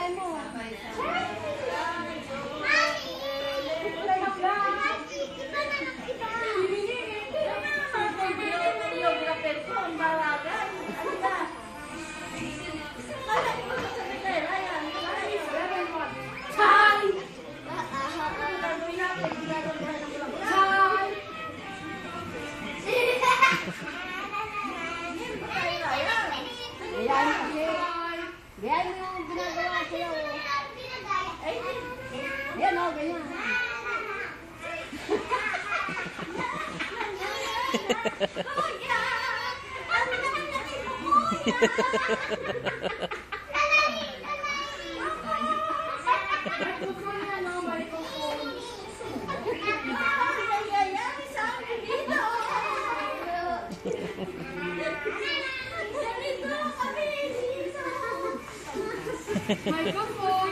Gaya mo. Ganyan mo yung ginagawa sa'yo. Yan o, ganyan. Microphone!